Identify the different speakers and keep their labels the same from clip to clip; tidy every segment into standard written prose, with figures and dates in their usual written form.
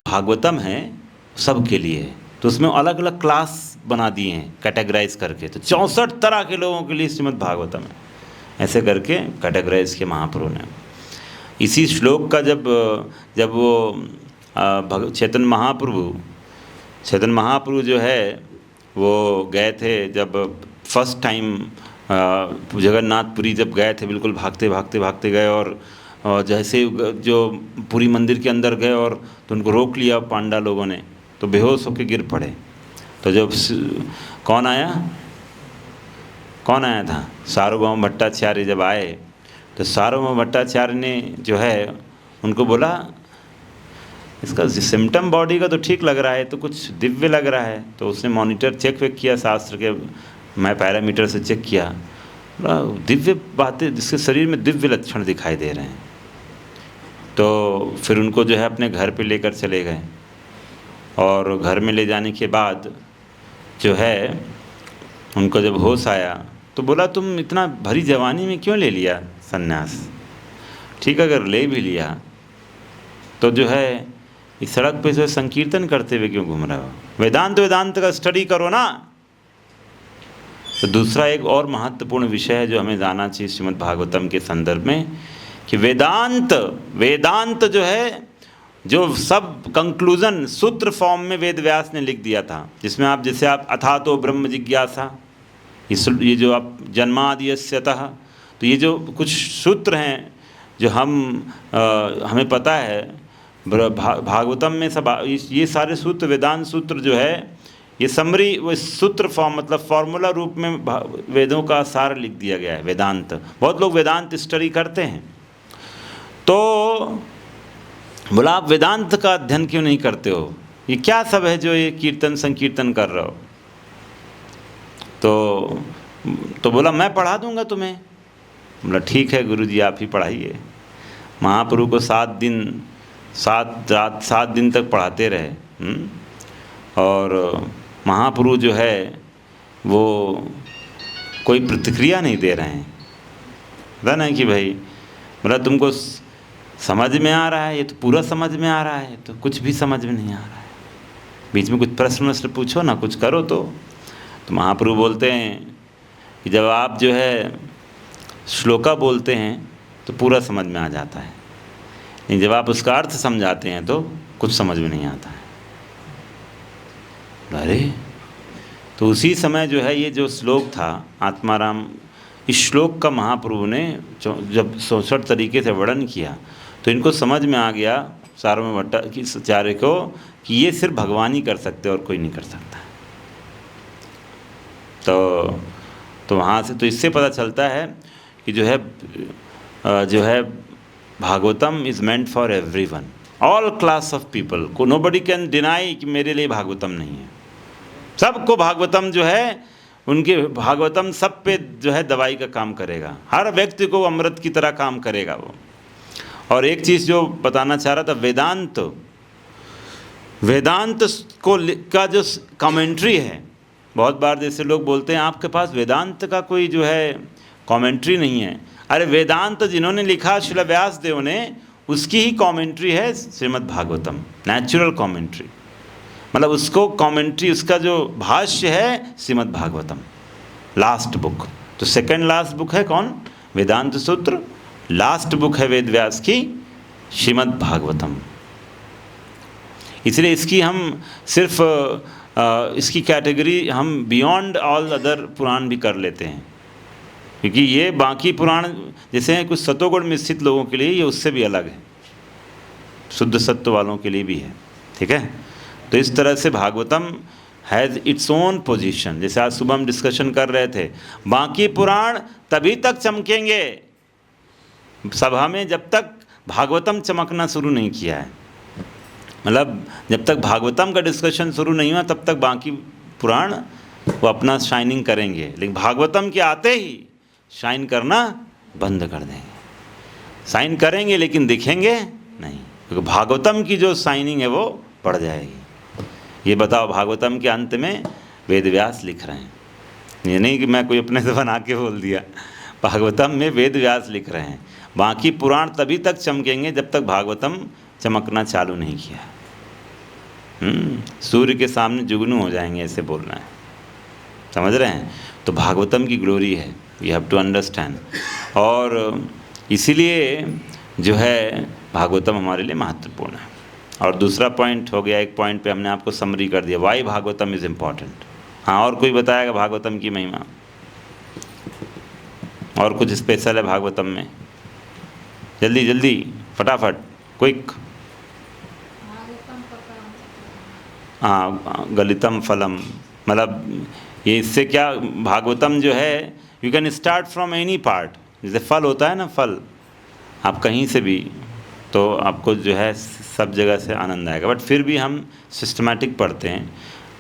Speaker 1: भागवतम है सबके लिए है, तो उसमें अलग अलग क्लास बना दिए हैं कैटेगराइज करके। तो 64 तरह के लोगों के लिए श्रीमद् भागवतम है, ऐसे करके कैटेगराइज किया महाप्रभु ने। इसी श्लोक का जब वो चैतन्य महाप्रभु जो है वो गए थे, जब फर्स्ट टाइम जगन्नाथपुरी जब गए थे, बिल्कुल भागते भागते भागते गए, और जैसे जो पूरी मंदिर के अंदर गए और तो उनको रोक लिया पांडा लोगों ने, तो बेहोश होकर गिर पड़े। तो जब कौन आया था, सार्वभौम भट्टाचार्य जब आए, तो सार्वभौम भट्टाचार्य ने जो है उनको बोला, इसका सिम्टम बॉडी का तो ठीक लग रहा है, तो कुछ दिव्य लग रहा है। तो उसने मॉनिटर चेक वेक किया, शास्त्र के मैं पैरामीटर से चेक किया, दिव्य बातें, जिसके शरीर में दिव्य लक्षण दिखाई दे रहे हैं। तो फिर उनको जो है अपने घर पे लेकर चले गए, और घर में ले जाने के बाद जो है उनको जब होश आया तो बोला, तुम इतना भरी जवानी में क्यों ले लिया सन्यास? ठीक, अगर ले भी लिया तो जो है इस सड़क पे जो संकीर्तन करते हुए क्यों घूम रहे हो? वेदांत का स्टडी करो ना। तो दूसरा एक और महत्वपूर्ण विषय है जो हमें जानना चाहिए श्रीमद् भागवतम के संदर्भ में, कि वेदांत जो है, जो सब कंक्लूजन सूत्र फॉर्म में वेद व्यास ने लिख दिया था, जिसमें आप जैसे आप अथा तो ब्रह्म जिज्ञासा, ये जो आप जन्माद्यस्यतः, तो ये जो कुछ सूत्र हैं जो हमें पता है भागवतम में, सब ये सारे सूत्र, वेदांत सूत्र जो है, ये समरी वो सूत्र फॉर्म, मतलब फॉर्मूला रूप में वेदों का सार लिख दिया गया है वेदांत। बहुत लोग वेदांत स्टडी करते हैं, तो बोला आप वेदांत का अध्ययन क्यों नहीं करते हो? ये क्या सब है जो ये कीर्तन संकीर्तन कर रहे हो? तो बोला मैं पढ़ा दूंगा तुम्हें। बोला ठीक है गुरुजी, आप ही पढ़ाइए। महाप्रभु को 7 दिन तक पढ़ाते रहे। और महाप्रभु जो है वो कोई प्रतिक्रिया नहीं दे रहे हैं। पता नहीं कि भाई, बोला तुमको समझ में आ रहा है? ये तो पूरा समझ में आ रहा है, तो कुछ भी समझ में नहीं आ रहा है। बीच में कुछ प्रश्न पूछो ना, कुछ करो। तो महाप्रभु बोलते हैं कि जब आप जो है श्लोका बोलते हैं तो पूरा समझ में आ जाता है, लेकिन जब आप उसका अर्थ समझाते हैं तो कुछ समझ में नहीं आता है। अरे, तो उसी समय जो है ये जो श्लोक था आत्माराम, इस श्लोक का महाप्रभु ने जब 64 तरीके से वर्णन किया, तो इनको समझ में आ गया सार्वभौम भट्टाचार्य को कि ये सिर्फ भगवान ही कर सकते और कोई नहीं कर सकता। तो वहाँ से तो इससे पता चलता है कि जो है Bhagavatam is meant for everyone, all class of people को। नोबडी कैन डिनाई कि मेरे लिए भागवतम नहीं है। सबको भागवतम जो है, उनके भागवतम सब पे जो है दवाई का काम करेगा, हर व्यक्ति को अमृत की तरह काम करेगा वो। और एक चीज़ जो बताना चाह रहा था, वेदांत का जो कमेंट्री है, बहुत बार जैसे लोग बोलते हैं आपके पास वेदांत का कोई जो है कमेंट्री नहीं है। अरे वेदांत जिन्होंने लिखा श्रील व्यास देव ने, उसकी ही कमेंट्री है श्रीमद् भागवतम, नेचुरल कमेंट्री। मतलब उसको कमेंट्री, उसका जो भाष्य है श्रीमद् भागवतम, लास्ट बुक। तो सेकंड लास्ट बुक है कौन? वेदांत सूत्र। लास्ट बुक है वेद व्यास की श्रीमद् भागवतम। इसलिए इसकी हम सिर्फ इसकी कैटेगरी हम बियॉन्ड ऑल अदर पुराण भी कर लेते हैं, क्योंकि ये बाकी पुराण जैसे हैं कुछ सतोगुण मिश्रित लोगों के लिए, ये उससे भी अलग है, शुद्ध सत्व वालों के लिए भी है। ठीक है, तो इस तरह से Bhagavatam has its own position. जैसे आज सुबह हम डिस्कशन कर रहे थे, बाकी पुराण तभी तक चमकेंगे सभा में जब तक भागवतम चमकना शुरू नहीं किया है। मतलब जब तक भागवतम का डिस्कशन शुरू नहीं हुआ तब तक बाकी पुराण वो अपना शाइनिंग करेंगे, लेकिन भागवतम के आते ही शाइन करना बंद कर देंगे। शाइन करेंगे लेकिन दिखेंगे नहीं, क्योंकि भागवतम की जो शाइनिंग है वो बढ़ जाएगी। ये बताओ, भागवतम के अंत में वेद व्यास लिख रहे हैं, ये नहीं कि मैं कोई अपने से बना के बोल दिया। भागवतम में वेद व्यास लिख रहे हैं। बाकी पुराण तभी तक चमकेंगे जब तक भागवतम चमकना चालू नहीं किया। सूर्य के सामने जुगनू हो जाएंगे, ऐसे बोलना है, समझ रहे हैं। तो भागवतम की ग्लोरी है, यू हैव टू अंडरस्टैंड। और इसीलिए जो है भागवतम हमारे लिए महत्वपूर्ण है। और दूसरा पॉइंट हो गया, एक पॉइंट पे हमने आपको समरी कर दिया, वाई भागवतम इज़ इम्पॉर्टेंट। हाँ, और कोई बताएगा भागवतम की महिमा, और कुछ स्पेशल है भागवतम में? जल्दी जल्दी, फटाफट, क्विक। हाँ, गलितम फलम, मतलब ये इससे क्या, भागवतम जो है you can start from any part. जैसे फल होता है ना, फल आप कहीं से भी, तो आपको जो है सब जगह से आनंद आएगा। बट फिर भी हम सिस्टमैटिक पढ़ते हैं,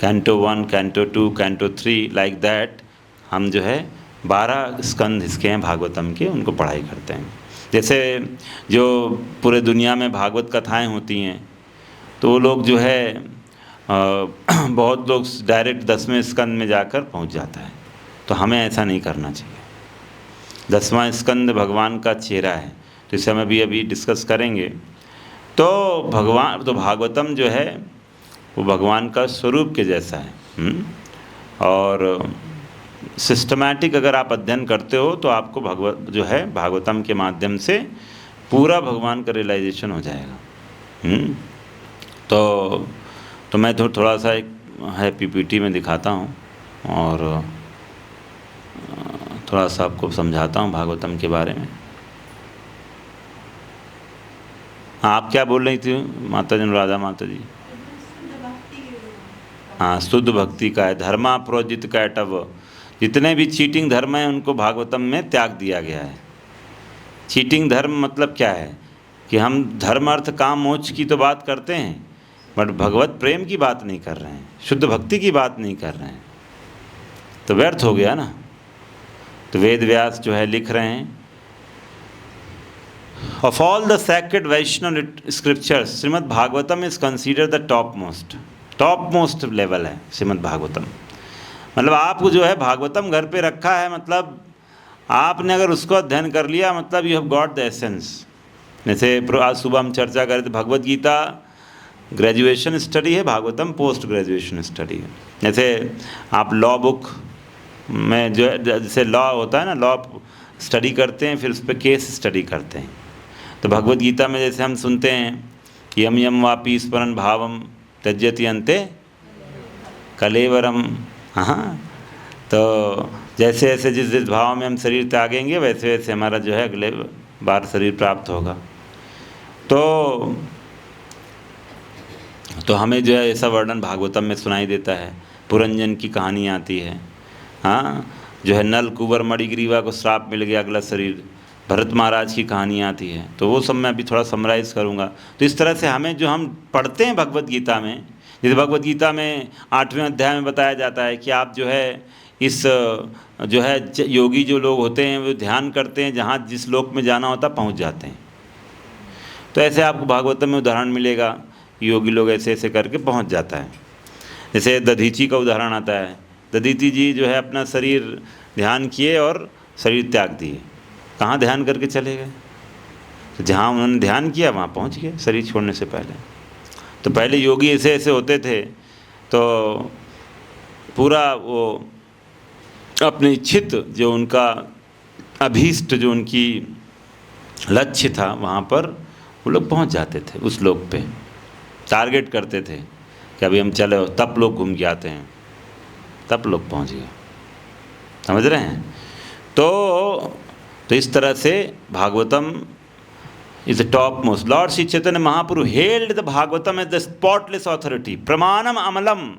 Speaker 1: canto 1, canto 2, canto 3, like that. हम जो है 12 स्कंद इसके हैं भागवतम के, उनको पढ़ाई करते हैं। जैसे जो पूरे दुनिया में भागवत कथाएं होती हैं, तो वो लोग जो है बहुत लोग डायरेक्ट 10वें स्कंद में जाकर पहुंच जाता है, तो हमें ऐसा नहीं करना चाहिए। 10वां स्कंद भगवान का चेहरा है, तो इसे हम अभी डिस्कस करेंगे। तो भगवान, तो भागवतम जो है वो भगवान का स्वरूप के जैसा है। और सिस्टमैटिक अगर आप अध्ययन करते हो तो आपको भगवत जो है भागवतम के माध्यम से पूरा भगवान का रियलाइजेशन हो जाएगा। तो मैं थोड़ा सा एक है पीपीटी में दिखाता हूँ और थोड़ा सा आपको समझाता हूँ भागवतम के बारे में। आप क्या बोल रही थी माता जी, राधा माता जी? हाँ, शुद्ध भक्ति का है, धर्मा प्रोजित कैटव। जितने भी चीटिंग धर्म हैं उनको भागवतम में त्याग दिया गया है। चीटिंग धर्म मतलब क्या है कि हम धर्म अर्थ काम मोक्ष की तो बात करते हैं, बट भगवत प्रेम की बात नहीं कर रहे हैं, शुद्ध भक्ति की बात नहीं कर रहे हैं, तो व्यर्थ हो गया ना। तो वेद व्यास जो है लिख रहे हैं, of all the sacred Vaishnava scriptures Srimad Bhagavatam is consider the top most level है श्रीमद् भागवतम। मतलब आपको जो है भागवतम घर पे रखा है, मतलब आपने अगर उसको अध्ययन कर लिया, मतलब you have got the essence. जैसे आज सुबह हम चर्चा कर रहे थे, भगवद गीता ग्रेजुएशन स्टडी है, भागवतम पोस्ट ग्रेजुएशन स्टडी है। जैसे आप लॉ बुक में जो है, जैसे लॉ होता है ना, लॉ स्टडी करते हैं, फिर उस पर केस स्टडी करते हैं। तो भगवद गीता में जैसे हम सुनते हैं कि यम यम वापी स्मरण भावम त्यज्यति अन्ते कलेवरम। हाँ, तो जैसे जैसे जिस भाव में हम शरीर त्यागेंगे, वैसे वैसे हमारा जो है अगले बार शरीर प्राप्त होगा। तो हमें जो है ऐसा वर्णन भागवतम में सुनाई देता है। पुरंजन की कहानी आती है, हाँ, जो है नल कुंवर मणिग्रीवा को श्राप मिल गया, अगला शरीर। भरत महाराज की कहानी आती है, तो वो सब मैं अभी थोड़ा समराइज़ करूँगा। तो इस तरह से हमें जो हम पढ़ते हैं भगवद गीता में, जैसे भगवद गीता में 8वें अध्याय में बताया जाता है कि आप जो है इस जो है योगी जो लोग होते हैं वो ध्यान करते हैं, जहाँ जिस लोक में जाना होता पहुँच जाते हैं। तो ऐसे आपको भागवतम में उदाहरण मिलेगा, योगी लोग ऐसे ऐसे करके पहुँच जाता है। जैसे दधीची का उदाहरण आता है, दधीची जी जो है अपना शरीर ध्यान किए और शरीर त्याग दिए। कहाँ ध्यान करके चले गए? तो जहाँ उन्होंने ध्यान किया वहाँ पहुँच गए शरीर छोड़ने से पहले। तो पहले योगी ऐसे ऐसे होते थे, तो पूरा वो अपने इच्छित जो उनका अभीष्ट, जो उनकी लक्ष्य था, वहाँ पर वो लोग पहुँच जाते थे। उस लोग पे टारगेट करते थे कि अभी हम चले, तब लोग घूम के आते हैं, तब लोग पहुँच गए। समझ रहे हैं? तो इस तरह से Bhagavatam is the top most. Lord Shri Chaitanya Mahaprabhu held the Bhagavatam as the spotless authority, प्रमाणम अमलम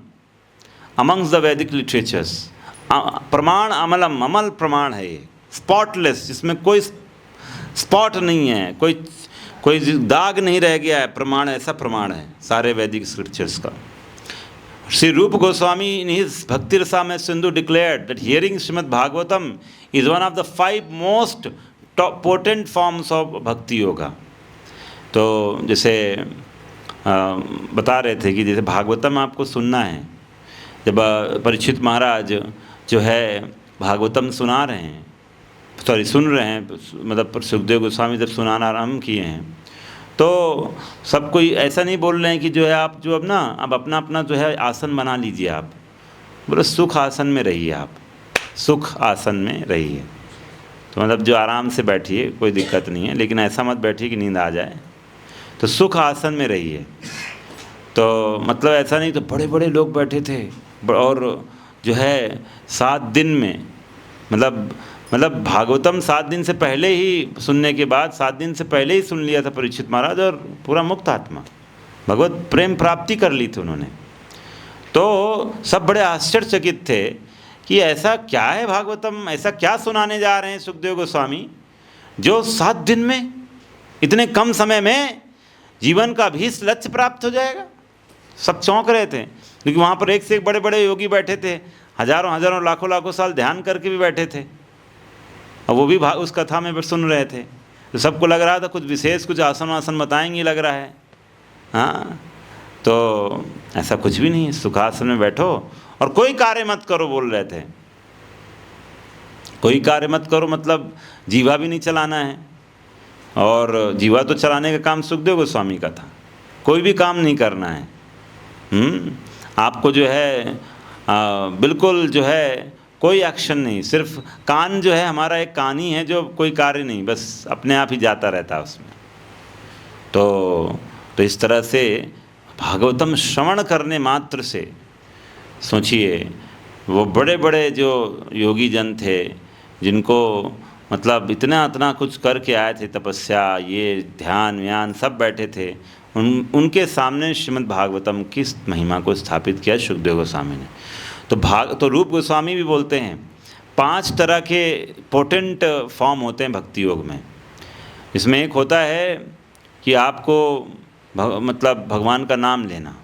Speaker 1: अमंग्स द वैदिक लिटरेचर्स। प्रमाण अमलम, अमल प्रमाण है ये, स्पॉटलेस, जिसमें कोई स्पॉट नहीं है, कोई दाग नहीं रह गया है, प्रमाण, ऐसा प्रमाण है सारे वैदिक स्क्रिप्चर्स का। श्री रूप गोस्वामी इन हिज भक्ति Rasamrita Sindhu declared that hearing Shrimad Bhagavatam is one of the 5 most potent forms of भक्ति योगा। तो जैसे बता रहे थे कि जैसे भागवतम आपको सुनना है, जब परीक्षित महाराज जो है भागवतम सुन रहे हैं, मतलब सुखदेव गोस्वामी जब सुनाना आरम्भ किए हैं, तो सब कोई ऐसा नहीं बोल रहे हैं कि जो है आप जो अब ना अब अपना अपना जो है आसन बना लीजिए, आप बोले सुख आसन में रहिए, आप सुख आसन में रहिए। तो मतलब जो आराम से बैठिए, कोई दिक्कत नहीं है, लेकिन ऐसा मत बैठिए कि नींद आ जाए। तो सुख आसन में रहिए। तो मतलब ऐसा नहीं, तो बड़े बड़े लोग बैठे थे और जो है 7 दिन में मतलब भागवतम 7 दिन से पहले ही सुनने के बाद 7 दिन से पहले ही सुन लिया था परीक्षित महाराज, और पूरा मुक्त आत्मा भगवत प्रेम प्राप्ति कर ली थी उन्होंने। तो सब बड़े आश्चर्यचकित थे कि ऐसा क्या है भागवतम, ऐसा क्या सुनाने जा रहे हैं सुखदेव गोस्वामी जो 7 दिन में, इतने कम समय में जीवन का भी लक्ष्य प्राप्त हो जाएगा। सब चौंक रहे थे, क्योंकि वहाँ पर एक से एक बड़े बड़े योगी बैठे थे, हजारों हजारों लाखों लाखों साल ध्यान करके भी बैठे थे, और वो भी उस कथा में सुन रहे थे। तो सबको लग रहा था कुछ विशेष, कुछ आसन वासन बताएंगे लग रहा है। हाँ, तो ऐसा कुछ भी नहीं है, सुखासन में बैठो और कोई कार्य मत करो बोल रहे थे। कोई कार्य मत करो मतलब जीवा भी नहीं चलाना है, और जीवा तो चलाने का काम सुखदेव गोस्वामी का था, कोई भी काम नहीं करना है। आपको जो है बिल्कुल जो है कोई एक्शन नहीं, सिर्फ कान जो है हमारा एक कान ही है जो कोई कार्य नहीं, बस अपने आप ही जाता रहता है उसमें। तो इस तरह से भागवतम श्रवण करने मात्र से सोचिए, वो बड़े बड़े जो योगी जन थे जिनको मतलब इतना कुछ करके आए थे, तपस्या, ये ध्यान व्यान सब बैठे थे, उनके सामने श्रीमद् भागवतम की महिमा को स्थापित किया सुखदेव गोस्वामी ने। तो रूप गोस्वामी भी बोलते हैं 5 तरह के पोटेंट फॉर्म होते हैं भक्ति योग में। इसमें एक होता है कि आपको मतलब भगवान का नाम लेना,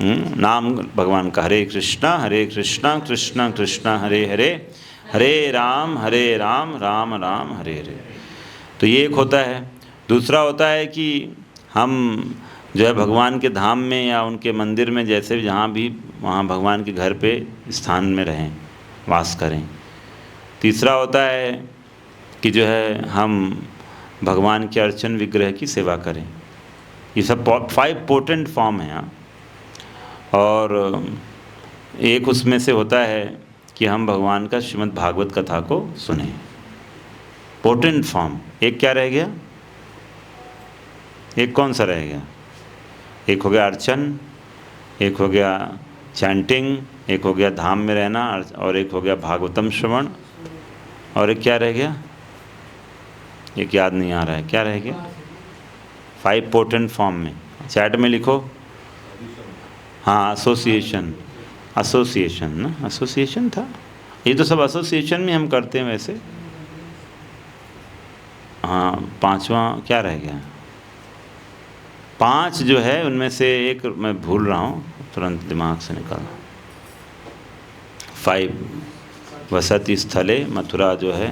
Speaker 1: नाम भगवान का, हरे कृष्णा कृष्ण कृष्ण हरे हरे, हरे राम राम राम हरे हरे। तो ये एक होता है। दूसरा होता है कि हम जो है भगवान के धाम में या उनके मंदिर में, जैसे जहाँ भी, वहाँ भगवान के घर पे स्थान में रहें, वास करें। तीसरा होता है कि जो है हम भगवान के अर्चन विग्रह की सेवा करें। ये सब 5 पोटेंट फॉर्म हैं यहाँ। और एक उसमें से होता है कि हम भगवान का श्रीमद् भागवत कथा को सुने। पोटेंट फॉर्म एक क्या रह गया, एक कौन सा रह गया? एक हो गया अर्चन, एक हो गया चैंटिंग, एक हो गया धाम में रहना, और एक हो गया भागवतम श्रवण, और एक क्या रह गया, एक याद नहीं आ रहा है, क्या रह गया? 5 पोटेंट फॉर्म में चैट में लिखो। हाँ, एसोसिएशन ना, एसोसिएशन था ये, तो सब एसोसिएशन में हम करते हैं वैसे। हाँ, 5वां क्या रह गया? 5 जो है उनमें से एक मैं भूल रहा हूँ, तुरंत दिमाग से निकाला। 5 वसति स्थले, मथुरा जो है,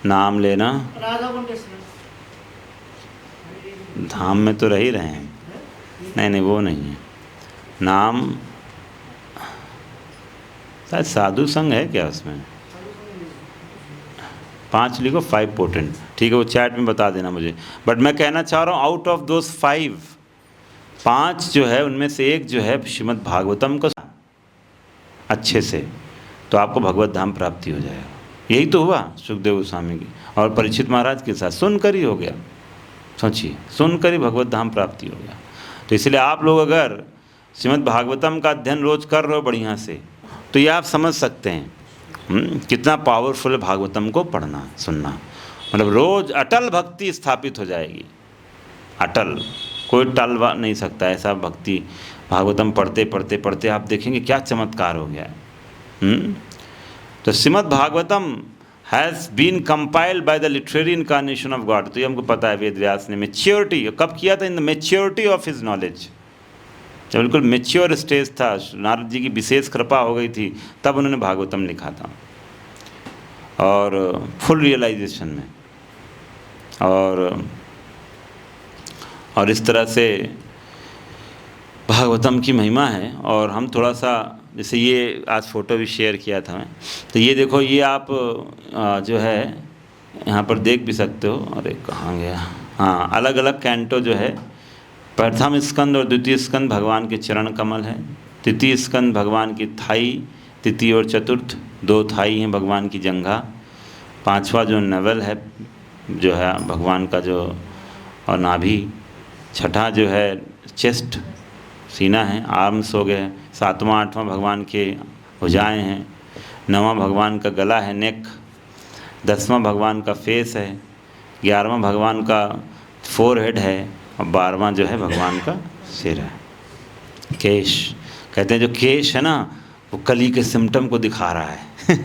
Speaker 1: नाम लेना, धाम में तो रह ही रहे हैं, नहीं वो नहीं है, नाम शायद साधु संघ है क्या उसमें? 5 लिखो, 5 पोटेंट, ठीक है, वो चैट में बता देना मुझे। बट मैं कहना चाह रहा हूँ आउट ऑफ दोज 5 जो है उनमें से एक जो है श्रीमद् भागवतम को अच्छे से, तो आपको भगवत धाम प्राप्ति हो जाएगा। यही तो हुआ सुखदेव गोस्वामी की और परीक्षित महाराज के साथ, सुनकर ही हो गया। सोचिए, सुनकर ही भगवत धाम प्राप्ति हो गया। तो इसलिए आप लोग अगर श्रीमद् भागवतम का अध्ययन रोज कर रहे हो बढ़िया से, तो ये आप समझ सकते हैं कितना पावरफुल है भागवतम को पढ़ना सुनना। मतलब रोज अटल भक्ति स्थापित हो जाएगी, अटल, कोई टल नहीं सकता ऐसा भक्ति। भागवतम पढ़ते पढ़ते पढ़ते आप देखेंगे क्या चमत्कार हो गया है। तो Srimad Bhagavatam has been compiled by the literary incarnation of God. तो ये हमको पता है, वेद व्यास ने मेच्योरिटी कब किया था? In the maturity of his knowledge, जब बिल्कुल मेच्योर स्टेज था, नारद जी की विशेष कृपा हो गई थी, तब उन्होंने भागवतम लिखा था, और फुल रियलाइजेशन में। और इस तरह से भागवतम की महिमा है। और हम थोड़ा सा, जैसे ये आज फ़ोटो भी शेयर किया था मैं, तो ये देखो, ये आप जो है यहाँ पर देख भी सकते हो। अरे कहाँ गया? हाँ, अलग अलग कैंटो जो है, प्रथम स्कंद और द्वितीय स्कंद भगवान के चरण कमल है, तृतीय स्कंद भगवान की थाई, तृतीय और चतुर्थ 2 थाई हैं भगवान की जंघा, 5वां जो नवल है जो है भगवान का जो और नाभि, 6ठा जो है चेस्ट सीना है, आर्म्स हो गए, 7वां 8वां भगवान के भुजाएं हैं, 9वां भगवान का गला है नेक, 10वां भगवान का फेस है, 11वां भगवान का फोरहेड है और 12वां जो है भगवान का सिर है। केश कहते हैं, जो केश है ना वो कली के सिम्टम को दिखा रहा है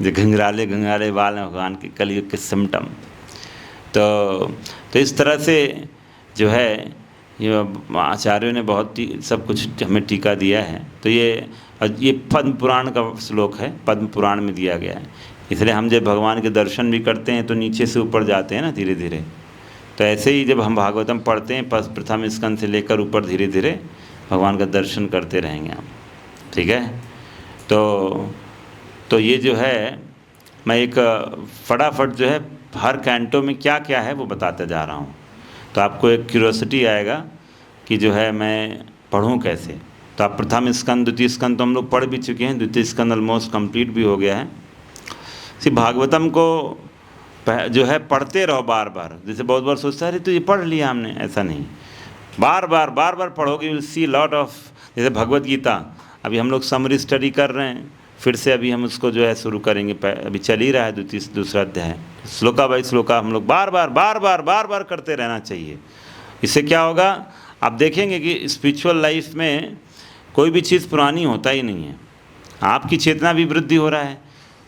Speaker 1: जो घंघराले घंघराले बाल हैं भगवान के कलयुग के सिम्टम। तो इस तरह से जो है ये आचार्यों ने बहुत सब कुछ हमें टीका दिया है। तो ये पद्म पुराण का श्लोक है, पद्म पुराण में दिया गया है। इसलिए हम जब भगवान के दर्शन भी करते हैं तो नीचे से ऊपर जाते हैं ना धीरे धीरे, तो ऐसे ही जब हम भागवतम पढ़ते हैं प्रथम स्कंद से लेकर ऊपर धीरे धीरे भगवान का दर्शन करते रहेंगे हम, ठीक है। तो ये जो है मैं एक फटाफट जो है हर कैंटो में क्या क्या है वो बताते जा रहा हूँ, तो आपको एक क्यूरोसिटी आएगा कि जो है मैं पढ़ूँ कैसे। तो आप प्रथम स्कंद द्वितीय स्कंद तो हम लोग पढ़ भी चुके हैं, द्वितीय स्कंद ऑलमोस्ट कंप्लीट भी हो गया है। सिर्फ भागवतम को जो है पढ़ते रहो बार बार, जैसे बहुत बार सोचता है अरे तो ये पढ़ लिया हमने, ऐसा नहीं, बार बार पढ़ोगे, you will see lot of. जैसे भगवत गीता अभी हम लोग समरी स्टडी कर रहे हैं, फिर से अभी हम उसको जो है शुरू करेंगे, अभी चल ही रहा है दूसरा अध्याय, श्लोका बाई श्लोका हम लोग बार बार करते रहना चाहिए। इससे क्या होगा, आप देखेंगे कि स्पिरिचुअल लाइफ में कोई भी चीज़ पुरानी होता ही नहीं है, आपकी चेतना भी वृद्धि हो रहा है।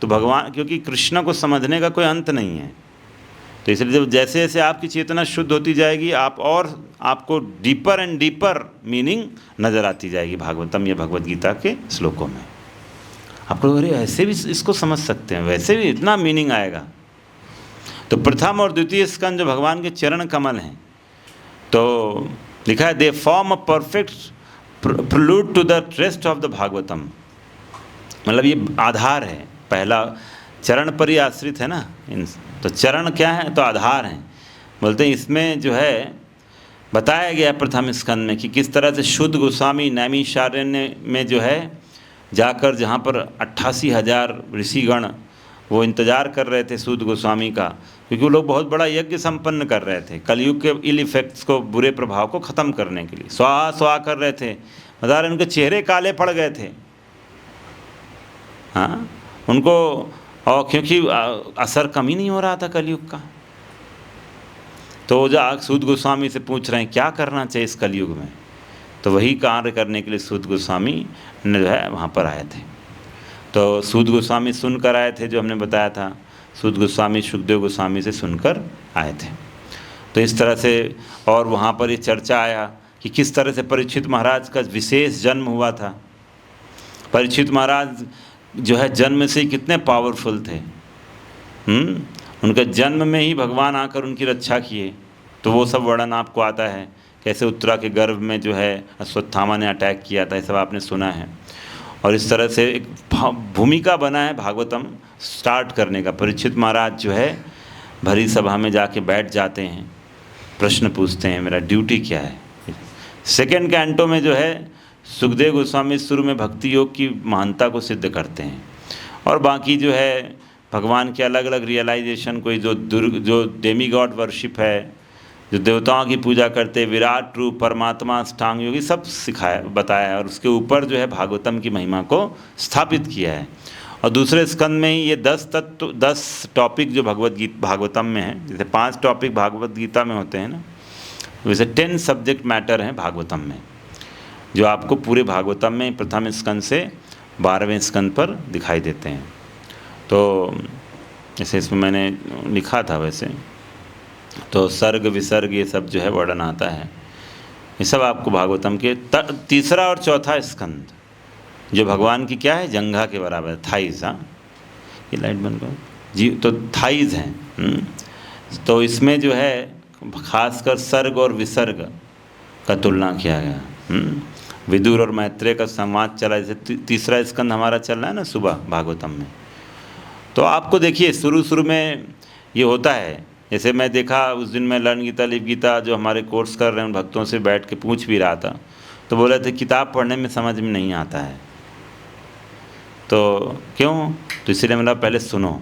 Speaker 1: तो भगवान, क्योंकि कृष्ण को समझने का कोई अंत नहीं है, तो इसलिए जब जैसे जैसे आपकी चेतना शुद्ध होती जाएगी आपको डीपर एंड डीपर मीनिंग नज़र आती जाएगी भागवतम या भगवत गीता के श्लोकों में। आपको अरे ऐसे भी इसको समझ सकते हैं, वैसे भी इतना मीनिंग आएगा। तो प्रथम और द्वितीय स्कंद जो भगवान के चरण कमल हैं, तो लिखा है they form a perfect prelude to the rest of the Bhagavatam, मतलब ये आधार है, पहला चरण पर ही आश्रित है ना। तो चरण क्या है, तो आधार हैं। बोलते हैं इसमें जो है बताया गया प्रथम स्कंद में कि किस तरह से शुद्ध गोस्वामी नैमिषारण्य में जो है जाकर, जहाँ पर 88,000 ऋषिगण वो इंतज़ार कर रहे थे शुद्ध गोस्वामी का, क्योंकि वो लोग बहुत बड़ा यज्ञ संपन्न कर रहे थे कलयुग के इल इफेक्ट्स को, बुरे प्रभाव को ख़त्म करने के लिए स्वाहा कर रहे थे। बता रहे उनके चेहरे काले पड़ गए थे, हाँ उनको, और क्योंकि असर कम ही नहीं हो रहा था कलयुग का। तो जो सूत गोस्वामी से पूछ रहे हैं क्या करना चाहिए इस कलयुग में, तो वही कार्य करने के लिए सूत गोस्वामी ने जो है वहाँ पर आए थे। तो सूत गोस्वामी सुनकर आए थे, जो हमने बताया था, सूत गोस्वामी सुखदेव गोस्वामी से सुनकर आए थे। तो इस तरह से, और वहाँ पर ये चर्चा आया कि किस तरह से परीक्षित महाराज का विशेष जन्म हुआ था। परीक्षित महाराज जो है जन्म से ही कितने पावरफुल थे, उनके जन्म में ही भगवान आकर उनकी रक्षा किए। तो वो सब वर्णन आपको आता है, कैसे उत्तरा के गर्भ में जो है अश्वत्थामा ने अटैक किया था, ये सब आपने सुना है। और इस तरह से एक भूमिका बना है भागवतम स्टार्ट करने का। परीक्षित महाराज जो है भरी सभा में जाके बैठ जाते हैं, प्रश्न पूछते हैं मेरा ड्यूटी क्या है। सेकेंड कैंटो में जो है सुखदेव गोस्वामी शुरू में भक्ति योग की महानता को सिद्ध करते हैं, और बाकी जो है भगवान के अलग अलग रियलाइजेशन, कोई जो डेमी गॉड वर्शिप है, जो देवताओं की पूजा करते, विराट रूप, परमात्मा, अष्टांग योगी, सब सिखाया बताया है। और उसके ऊपर जो है भागवतम की महिमा को स्थापित किया है। और दूसरे स्कंद में ही ये 10 टॉपिक जो भागवतम में है, जैसे 5 टॉपिक भागवत गीता में होते हैं ना, वैसे 10 सब्जेक्ट मैटर हैं भागवतम में, जो आपको पूरे भागवतम में प्रथम स्कंद से 12वें स्कंद पर दिखाई देते हैं। तो जैसे इसमें मैंने लिखा था, वैसे तो सर्ग विसर्ग ये सब जो है वर्णन आता है, ये सब आपको भागवतम के तीसरा और चौथा स्कंद जो भगवान की क्या है, जंघा के बराबर, थाइज, हाँ ये लाइट बंद करो जी, तो थाइज हैं। तो इसमें जो है खासकर सर्ग और विसर्ग का तुलना किया गया। विदुर और मैत्रेय का संवाद चला, जैसे तीसरा स्कंद हमारा चल रहा है ना सुबह भागवतम में। तो आपको देखिए शुरू में ये होता है, जैसे मैं देखा उस दिन मैं लर्न गीता लिव गीता जो हमारे कोर्स कर रहे हैं उन भक्तों से बैठ के पूछ भी रहा था, तो बोले थे किताब पढ़ने में समझ में नहीं आता है। तो क्यों? तो इसलिए मतलब पहले सुनो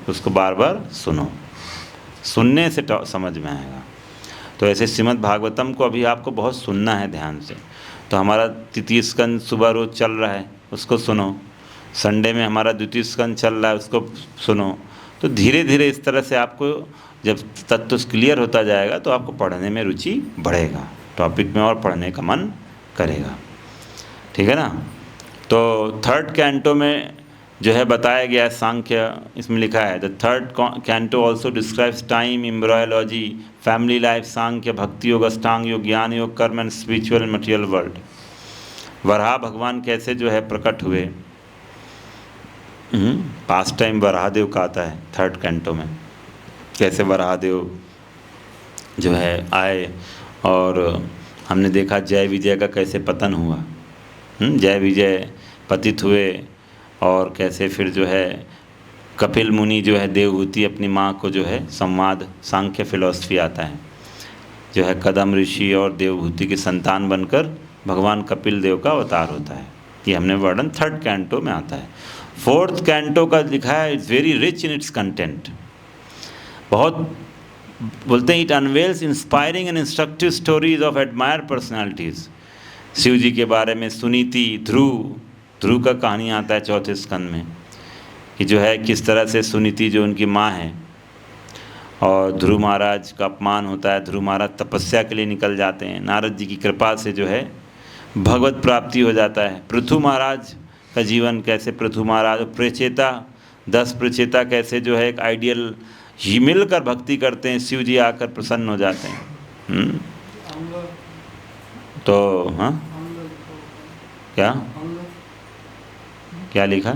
Speaker 1: उसको बार बार सुनने से समझ में आएगा। तो ऐसे श्रीमद् भागवतम को अभी आपको बहुत सुनना है ध्यान से। तो हमारा तृतीय स्कंद सुबह रोज चल रहा है, उसको सुनो। संडे में हमारा द्वितीय स्कंद चल रहा है, उसको सुनो। तो धीरे धीरे इस तरह से आपको जब तत्व क्लियर होता जाएगा तो आपको पढ़ने में रुचि बढ़ेगा, टॉपिक में और पढ़ने का मन करेगा। ठीक है ना। तो थर्ड कैंटो में जो है बताया गया है सांख्य, इसमें लिखा है the third canto also describes time, embryology, family life, Sankhya, bhakti yoga, ashtanga yoga, jnana yoga, karma and spiritual and material world. Varaha भगवान कैसे जो है प्रकट हुए, पास्ट टाइम वराहदेव का आता है थर्ड कैंटो में, कैसे वराहदेव जो है आए और हमने देखा जय विजय का कैसे पतन हुआ। जय विजय पतित हुए और कैसे फिर जो है कपिल मुनि जो है देवहूति अपनी माँ को जो है संवाद, सांख्य फिलॉसफी आता है, जो है कदम ऋषि और देवहूति की संतान बनकर भगवान कपिल देव का अवतार होता है। ये हमने वर्णन थर्ड कैंटो में आता है। फोर्थ कैंटो का लिखा है it's very rich in its content. बहुत बोलते हैं it unveils inspiring and instructive stories of admire personalities. Shiv ji के बारे में, सुनीति, ध्रुव का कहानी आता है चौथे स्कंद में कि जो है किस तरह से सुनीति जो उनकी माँ है और ध्रुव महाराज का अपमान होता है। ध्रुव महाराज तपस्या के लिए निकल जाते हैं, नारद जी की कृपा से जो है भगवत प्राप्ति हो जाता है। पृथु महाराज का जीवन कैसे, पृथु महाराज प्रचेता 10 प्रचेता कैसे जो है एक आइडियल ही मिलकर भक्ति करते हैं, शिव जी आकर प्रसन्न हो जाते हैं। तो हाँ क्या लिखा?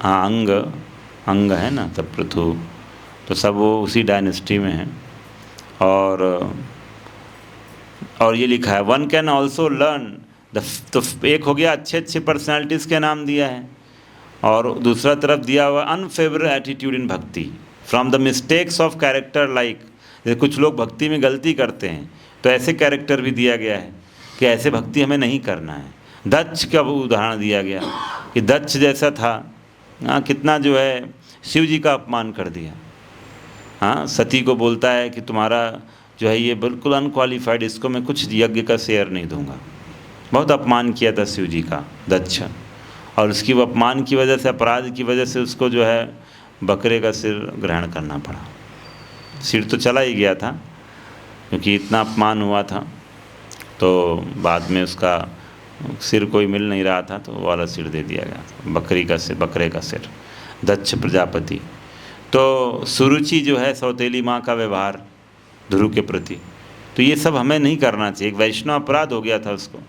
Speaker 1: हाँ अंग है ना, तब पृथु, तो सब वो उसी डायनेस्टी में है। और ये लिखा है वन कैन ऑल्सो लर्न तो एक हो गया अच्छे पर्सनालिटीज़ के नाम दिया है, और दूसरा तरफ दिया हुआ अनफेवरेबल एटीट्यूड इन भक्ति from the mistakes of character. Like जैसे कुछ लोग भक्ति में गलती करते हैं तो ऐसे कैरेक्टर भी दिया गया है कि ऐसे भक्ति हमें नहीं करना है। दक्ष का उदाहरण दिया गया कि दक्ष जैसा था, कितना जो है शिव जी का अपमान कर दिया। हाँ, सती को बोलता है कि तुम्हारा जो है ये बिल्कुल अनक्वालिफाइड, इसको मैं कुछ यज्ञ का शेयर नहीं दूंगा। बहुत अपमान किया था शिव जी का दक्ष, और उसकी वो अपमान की वजह से, अपराध की वजह से उसको जो है बकरे का सिर ग्रहण करना पड़ा। सिर तो चला ही गया था क्योंकि इतना अपमान हुआ था, तो बाद में उसका सिर कोई मिल नहीं रहा था तो वो वाला सिर दे दिया गया, बकरे का सिर, दक्ष प्रजापति। तो सुरुचि जो है सौतेली माँ का व्यवहार ध्रुव के प्रति, तो ये सब हमें नहीं करना चाहिए। एक वैष्णव अपराध हो गया था उसको।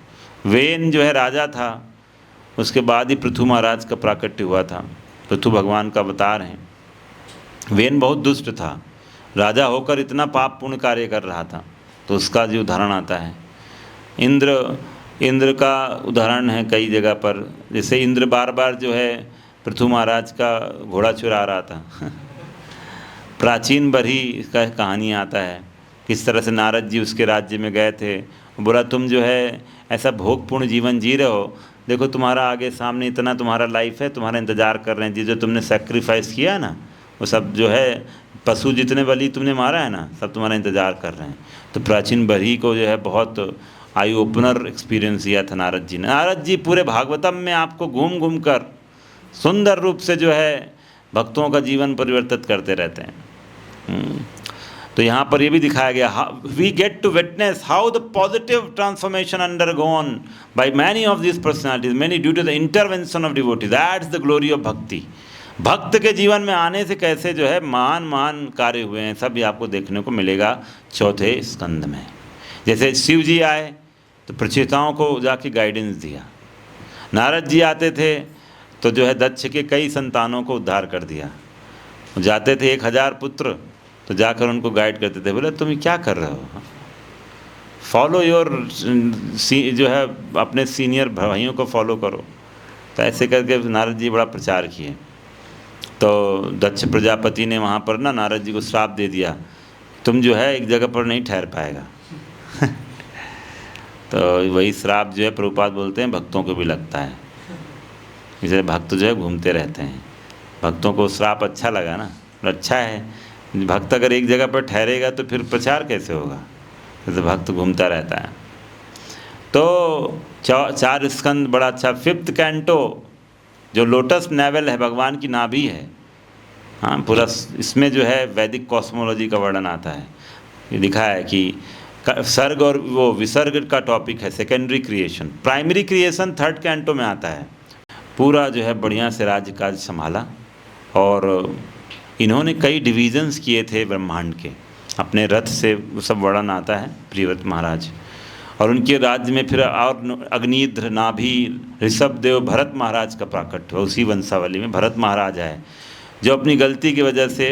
Speaker 1: वेन जो है राजा था, उसके बाद ही पृथु महाराज का प्राकट्य हुआ था। पृथु भगवान का अवतार हैं। वेन बहुत दुष्ट था, राजा होकर इतना पाप पुण्य कार्य कर रहा था, तो उसका जो उदाहरण आता है। इंद्र का उदाहरण है कई जगह पर, जैसे इंद्र बार बार जो है पृथु महाराज का घोड़ा चुरा रहा था। प्राचीन बरही का कहानी आता है, किस तरह से नारद जी उसके राज्य में गए थे, बोला तुम जो है ऐसा भोगपूर्ण जीवन जी रहे हो, देखो तुम्हारा आगे सामने इतना तुम्हारा लाइफ है, तुम्हारा इंतज़ार कर रहे हैं, जो तुमने सेक्रीफाइस किया ना, वो सब जो है पशु जितने बलि तुमने मारा है ना, सब तुम्हारा इंतज़ार कर रहे हैं। तो प्राचीन बरही को जो है बहुत आई ओपनर एक्सपीरियंस दिया था नारद जी ने। नारद जी पूरे भागवतम में आपको घूम घूम कर सुंदर रूप से जो है भक्तों का जीवन परिवर्तित करते रहते हैं। तो यहाँ पर ये भी दिखाया गया, we get to witness how the positive transformation undergone by many of this personalities, many due to the intervention of devotees. That's the glory of bhakti. भक्त के जीवन में आने से कैसे जो है महान कार्य हुए हैं, सब ये आपको देखने को मिलेगा चौथे स्कंद में। जैसे शिव जी आए तो प्रचेताओं को जाके गाइडेंस दिया, नारद जी आते थे तो जो है दक्ष के कई संतानों को उद्धार कर दिया। जाते थे 1000 पुत्र, तो जाकर उनको गाइड करते थे, बोले तुम क्या कर रहे हो, फॉलो योर जो है अपने सीनियर भाइयों को फॉलो करो। तो ऐसे करके नारद जी बड़ा प्रचार किए। तो दक्ष प्रजापति ने वहाँ पर ना नारद जी को श्राप दे दिया, तुम जो है एक जगह पर नहीं ठहर पाएगा। तो वही श्राप जो है प्रभुपाद बोलते हैं भक्तों को भी लगता है, इसलिए भक्त जो है घूमते रहते हैं। भक्तों को श्राप अच्छा लगा ना, अच्छा है, भक्त अगर एक जगह पर ठहरेगा तो फिर प्रचार कैसे होगा, तो भक्त घूमता रहता है। तो 4 स्कंद बड़ा अच्छा। 5th कैंटो जो लोटस नेवल है, भगवान की नाभि है, हाँ पूरा इसमें जो है वैदिक कॉस्मोलॉजी का वर्णन आता है। ये लिखा है कि सर्ग और वो विसर्ग का टॉपिक है secondary creation, primary creation 3rd canto में आता है। पूरा जो है बढ़िया से राज्य काज संभाला और इन्होंने कई डिवीजन्स किए थे ब्रह्मांड के, अपने रथ से वो सब वर्णन आता है प्रियव्रत महाराज। और उनके राज्य में फिर और अग्निध्र, नाभि, ऋषभदेव, भरत महाराज का प्राकट हुआ। उसी वंशावली में भरत महाराज है जो अपनी गलती की वजह से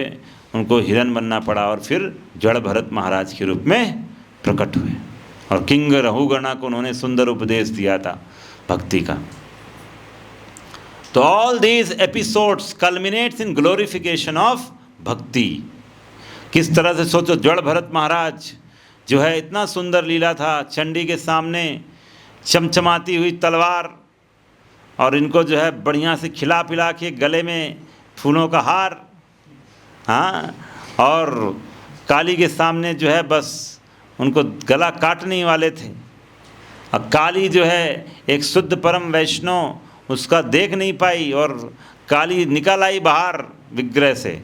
Speaker 1: उनको हिरण बनना पड़ा और फिर जड़ भरत महाराज के रूप में प्रकट हुए और किंग रहुगणा को उन्होंने सुंदर उपदेश दिया था भक्ति का। तो all these episodes कल्मिनेट्स in glorification of भक्ति। किस तरह से सोचो, जड़ भरत महाराज जो है इतना सुंदर लीला था, चंडी के सामने चमचमाती हुई तलवार और इनको जो है बढ़िया से खिला पिला के गले में फूलों का हार, हाँ, और काली के सामने जो है बस उनको गला काटने ही वाले थे। और काली जो है एक शुद्ध परम वैष्णव, उसका देख नहीं पाई और काली निकल आई बाहर विग्रह से,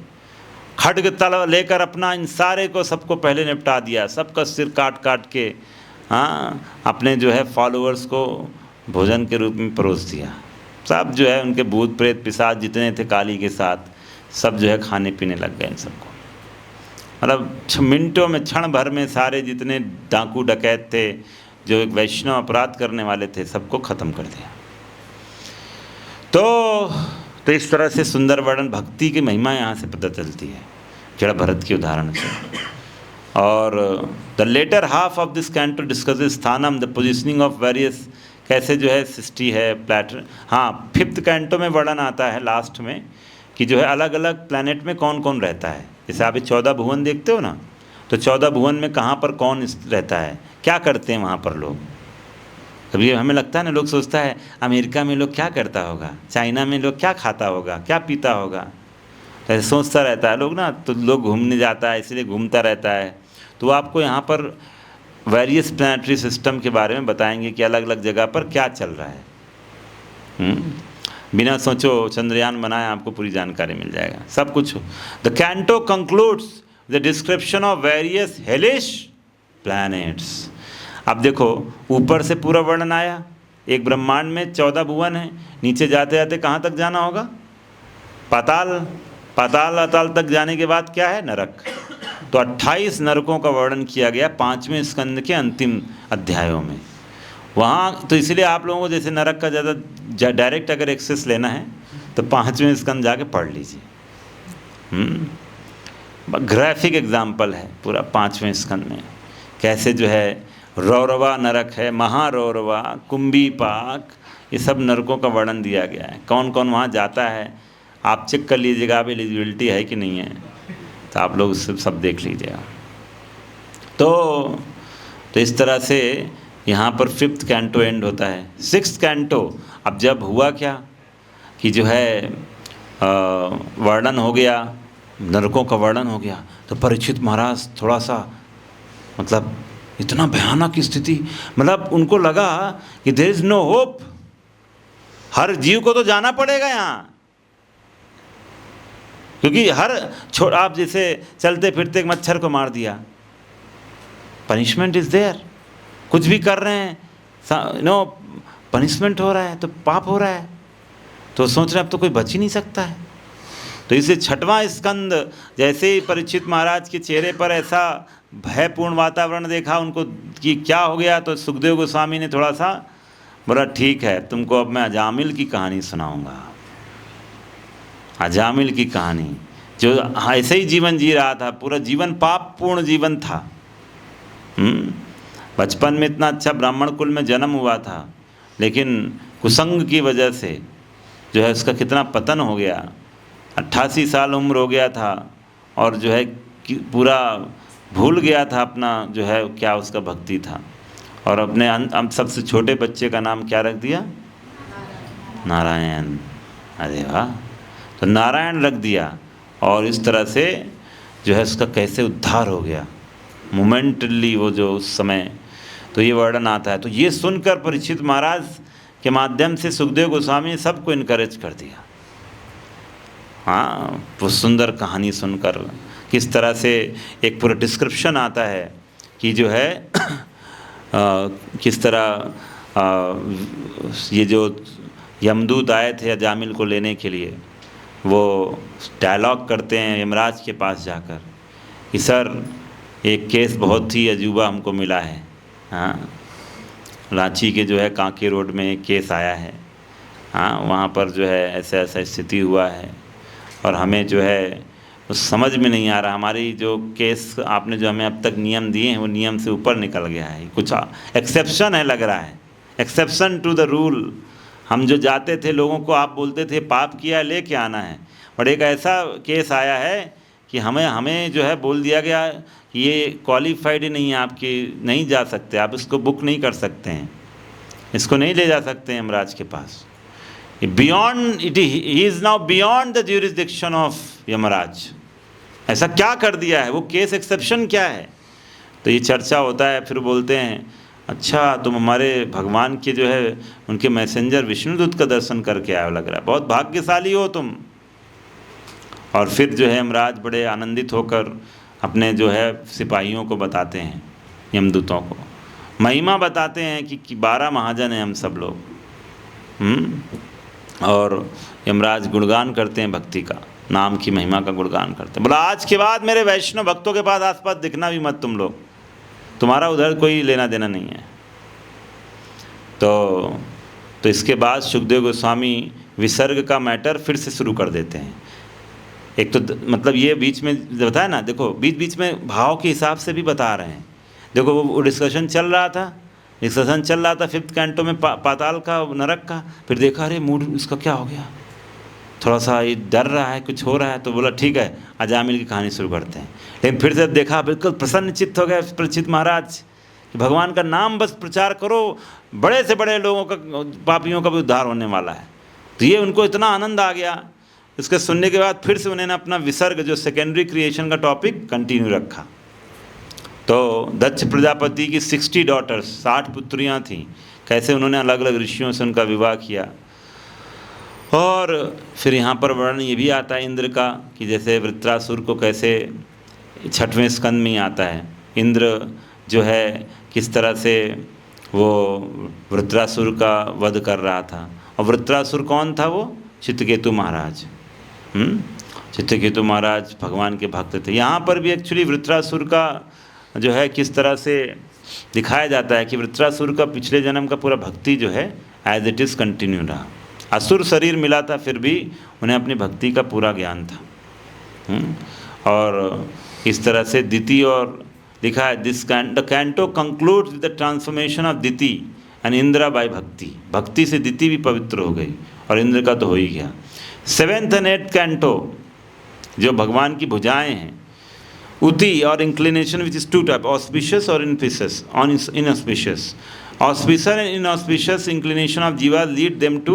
Speaker 1: खड्ग तलवार लेकर अपना इन सारे को सबको पहले निपटा दिया, सबका सिर काट काट के, हाँ, अपने जो है फॉलोअर्स को भोजन के रूप में परोस दिया। सब जो है उनके भूत प्रेत पिशाच जितने थे काली के साथ, सब जो है खाने पीने लग गए इन सबको। मतलब मिनटों में, क्षण भर में सारे जितने डाकू डकैत थे जो एक वैष्णव अपराध करने वाले थे, सबको ख़त्म कर दिया। तो इस तरह से सुंदर वर्णन, भक्ति की महिमा यहाँ से पता चलती है जड़ भरत के उदाहरण से। और the latter half of this canto discusses sthanam, the positioning of various, कैसे जो है सृष्टि है प्लैटर। हाँ, 5th कैंटो में वर्णन आता है लास्ट में कि जो है अलग अलग प्लैनेट में कौन कौन रहता है। जैसे आप 14 भुवन देखते हो ना, तो 14 भुवन में कहाँ पर कौन रहता है, क्या करते हैं वहाँ पर लोग। कभी हमें लगता है ना, लोग सोचता है अमेरिका में लोग क्या करता होगा, चाइना में लोग क्या खाता होगा, क्या पीता होगा, ऐसे सोचता रहता है लोग ना। तो लोग घूमने जाता है, इसलिए घूमता रहता है। तो आपको यहाँ पर वेरियस प्लैनेटरी सिस्टम के बारे में बताएंगे कि अलग अलग जगह पर क्या चल रहा है। बिना सोचो चंद्रयान बनाए, आपको पूरी जानकारी मिल जाएगा सब कुछ। The canto concludes the description of various hellish planets. अब देखो, ऊपर से पूरा वर्णन आया, एक ब्रह्मांड में 14 भुवन है, नीचे जाते जाते कहाँ तक जाना होगा, पाताल, पाताल अताल तक जाने के बाद क्या है, नरक। तो 28 नरकों का वर्णन किया गया 5वें स्कंद के अंतिम अध्यायों में। वहाँ तो इसलिए आप लोगों को जैसे नरक का ज़्यादा डायरेक्ट अगर एक्सेस लेना है तो 5वें स्कंद जाके पढ़ लीजिए। ग्राफिक एग्जाम्पल है पूरा 5वें स्कंद में, कैसे जो है रौरवा नरक है, महारौरवा, कुंभीपाक, ये सब नरकों का वर्णन दिया गया है। कौन कौन वहाँ जाता है आप चेक कर लीजिएगा, अब एलिजिबिलिटी है कि नहीं है, तो आप लोग सब देख लीजिएगा। तो इस तरह से यहाँ पर 5th कैंटो एंड होता है। 6th कैंटो, अब जब हुआ क्या कि जो है वर्णन हो गया, नरकों का वर्णन हो गया, तो परीक्षित महाराज थोड़ा सा मतलब इतना भयानक स्थिति, मतलब उनको लगा कि देयर इज नो होप, हर जीव को तो जाना पड़ेगा यहाँ, क्योंकि आप जैसे चलते फिरते एक मच्छर को मार दिया, पनिशमेंट इज देयर, कुछ भी कर रहे हैं नो पनिशमेंट हो रहा है, तो पाप हो रहा है, तो सोच रहे अब तो कोई बच ही नहीं सकता है। तो इसे 6वां स्कंद, जैसे ही परीक्षित महाराज के चेहरे पर ऐसा भयपूर्ण वातावरण देखा उनको कि क्या हो गया, तो सुखदेव गोस्वामी ने थोड़ा सा बोला, ठीक है तुमको अब मैं अजामिल की कहानी सुनाऊंगा। अजामिल की कहानी, जो ऐसे ही जीवन जी रहा था, पूरा जीवन पाप पूर्ण जीवन था। बचपन में इतना अच्छा ब्राह्मण कुल में जन्म हुआ था, लेकिन कुसंग की वजह से जो है उसका कितना पतन हो गया। 88 साल उम्र हो गया था और जो है कि पूरा भूल गया था अपना जो है क्या उसका भक्ति था, और अपने सबसे छोटे बच्चे का नाम क्या रख दिया? नारायण। अरे वाह! तो नारायण रख दिया, और इस तरह से जो है उसका कैसे उद्धार हो गया मोमेंटली वो जो उस समय, तो ये वर्णन आता है। तो ये सुनकर परीक्षित महाराज के माध्यम से सुखदेव गोस्वामी ने सबको इनकरेज कर दिया। हाँ, वो सुंदर कहानी सुनकर किस तरह से एक पूरा डिस्क्रिप्शन आता है कि जो है किस तरह ये जो यमदूत आए थे अजामिल को लेने के लिए, वो डायलॉग करते हैं यमराज के पास जाकर कि सर एक केस बहुत ही अजूबा हमको मिला है। हाँ, रांची के जो है कांके रोड में एक केस आया है। हाँ, वहाँ पर जो है ऐसा ऐसा स्थिति हुआ है और हमें जो है समझ में नहीं आ रहा, हमारी जो केस आपने जो हमें अब तक नियम दिए हैं वो नियम से ऊपर निकल गया है, कुछ एक्सेप्शन है लग रहा है, एक्सेप्शन टू द रूल। हम जो जाते थे लोगों को आप बोलते थे पाप किया लेके आना है, और एक ऐसा केस आया है कि हमें जो है बोल दिया गया कि ये क्वालिफाइड ही नहीं है, आपकी नहीं जा सकते, आप इसको बुक नहीं कर सकते हैं, इसको नहीं ले जा सकते हैं यमराज के पास। Beyond it, he is now beyond the jurisdiction of Yamraj. ऐसा क्या कर दिया है, वो केस एक्सेप्शन क्या है? तो ये चर्चा होता है, फिर बोलते हैं अच्छा तुम हमारे भगवान के जो है उनके मैसेंजर विष्णुदूत का दर्शन करके आए हो, लग रहा है बहुत भाग्यशाली हो तुम। और फिर जो है यमराज बड़े आनंदित होकर अपने जो है सिपाहियों को बताते हैं, यमदूतों को महिमा बताते हैं कि 12 महाजन हैं हम सब लोग। और यमराज गुणगान करते हैं भक्ति का, नाम की महिमा का गुणगान करते हैं। बोला आज के बाद मेरे वैष्णव भक्तों के पास आसपास दिखना भी मत तुम लोग, तुम्हारा उधर कोई लेना देना नहीं है। तो इसके बाद सुखदेव गोस्वामी विसर्ग का मैटर फिर से शुरू कर देते हैं। एक तो मतलब ये बीच में बताया ना, देखो बीच बीच में भाव के हिसाब से भी बता रहे हैं। देखो वो डिस्कशन चल रहा था, फिफ्थ कैंटो में पाताल का, नरक का। फिर देखा अरे मूड इसका क्या हो गया, थोड़ा सा ये डर रहा है, कुछ हो रहा है, तो बोला ठीक है अजामिल की कहानी शुरू करते हैं। लेकिन फिर से देखा बिल्कुल प्रसन्न चित्त हो गया परीक्षित महाराज कि भगवान का नाम बस प्रचार करो, बड़े से बड़े लोगों का, पापियों का भी उद्धार होने वाला है। तो ये उनको इतना आनंद आ गया। इसके सुनने के बाद फिर से उन्होंने अपना विसर्ग जो सेकेंडरी क्रिएशन का टॉपिक कंटिन्यू रखा। तो दक्ष प्रजापति की 60 डॉटर्स, 60 पुत्रियाँ थीं, कैसे उन्होंने अलग अलग ऋषियों से उनका विवाह किया। और फिर यहाँ पर वर्णन ये भी आता है इंद्र का कि जैसे वृत्रासुर को कैसे 6वें स्कंद में ही आता है, इंद्र जो है किस तरह से वो वृत्रासुर का वध कर रहा था। और वृत्रासुर कौन था? वो चित्रकेतु महाराज। चित्रकेतु महाराज भगवान के भक्त थे। यहाँ पर भी एक्चुअली वृत्रासुर का जो है किस तरह से दिखाया जाता है कि वृत्रासुर का पिछले जन्म का पूरा भक्ति जो है एज इट इज़ कंटिन्यू रहा। असुर शरीर मिला था फिर भी उन्हें अपनी भक्ति का पूरा ज्ञान था। और इस तरह से दिति और लिखा है the canto concludes with the transformation of Diti and Indra by bhakti. भक्ति से दिति भी पवित्र हो गई और इंद्र का तो हो ही गया। 7th and 8th कैंटो जो भगवान की भुजाएं हैं, उति और inclination which is 2 type, auspicious और inauspicious. Auspicious and inauspicious inclination of jiva lead them to